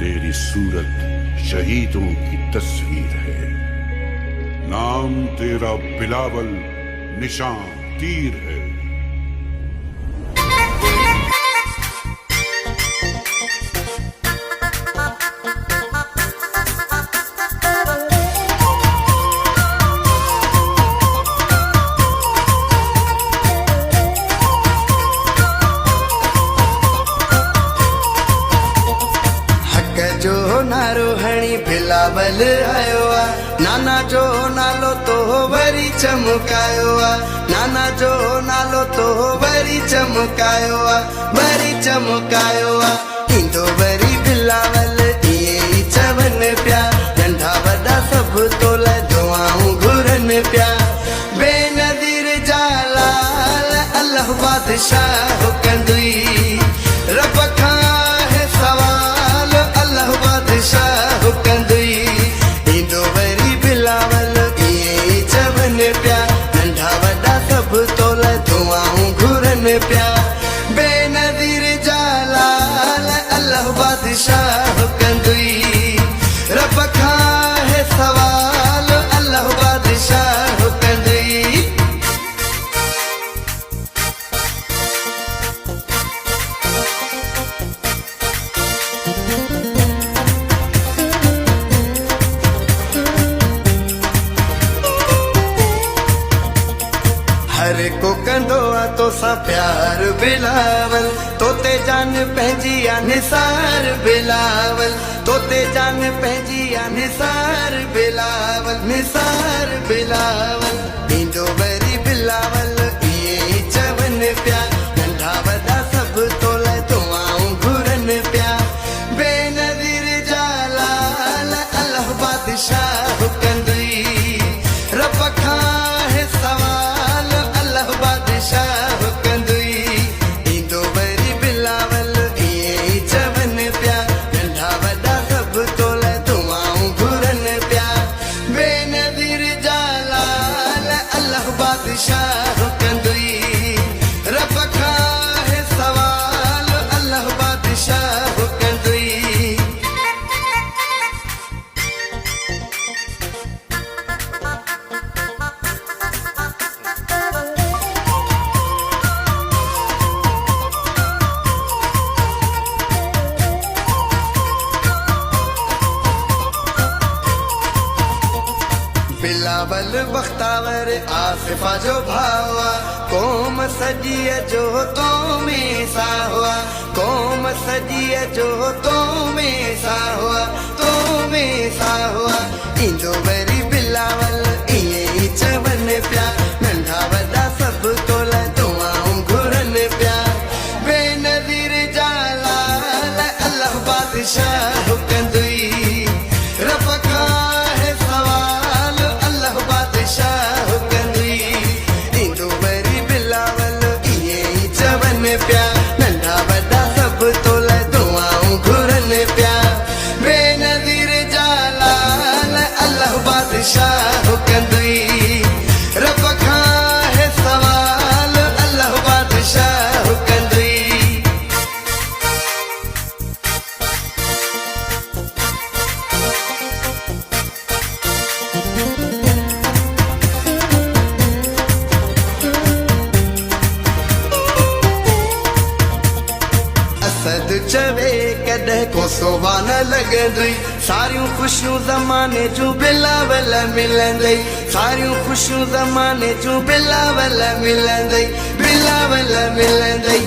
तेरी सूरत शहीदों की तस्वीर है। नाम तेरा बिलावल, निशान तीर है। जो नारो हणी बिलावल आयो आ, नाना जो नालो तो वरी चमकायो आ, नाना जो नालो तो वरी चमकायो आ, वरी चमकायो आ। इंदो वरी बिलावल इए ई चवन प्या, नंढा वॾा सब तोला दुआऊं घुरन प्या। बेनज़ीर जालाल अल्लाह बादशाह कंदुई, रब खां है सवाल अल्लाह बादशाह कंदुई। इंदो वरी बिलावल इए चवन प्या, नंढा वॾा सब तोला दुआऊं घुरन प्या। बेनज़ीर जालाल अल्लाह बादशाह कंदुई, रब खां है सवाल अल्लाह बादशाह कंदुई। हर को कंदो आ तोसां प्यार बिलावल, तोते जान पंहिंजी आ निसार बिलावल, तोते जान पंहिंजी आ निसार बिलावल, निसार बिलावल। इंदो वरी बिलावल इए चवन प्या, नंढा वॾा सब तोला दुआऊं घुरन प्या। बेनज़ीर जालाल अल्लाह बादशाह कंदुई, रब खां है सवाल अल्लाह बादशाह कंदुई। इंदो वरी बिलावल इए चवन प्या, नंढा वॾा सब तोला दुआऊं घुरन प्या। बेनज़ीर जालाल अल्लाह बादशाह कंदुई, रब खां है सवाल अल्लाह बादशाह कंदुई। बिलावल बख्तावर आसिफा जो भावा, कौम सजीअ जो तो में सा हुआ, कौम सजीअ जो तो में सा हुआ, तो में सा हुआ। इंदो वरी बिलावल इए चवन प्या, नंढा वॾा सब तोला दुआऊं घुरन प्या। बेनज़ीर जालाल अल्लाह बादशाह कंदुई, रब खां है सवाल अल्लाह बादशाह कंदुई। इंदो वरी बिलावल इए चवन प्या, नंढा वॾा सब तोला दुआऊं घुरन प्या। बेनज़ीर जालाल अल्लाह बादशाह कंदुई, रब खां है सवाल अल्लाह बादशाह कंदुई। असद चवे कॾहिं को सोवा न लॻंदुई, सारियूं ख़ुशियूं ज़माने जूं बिलावल मिलंदई, सारियूं ख़ुशियूं ज़माने जूं बिलावल मिलंदई, बिलावल मिलंदई।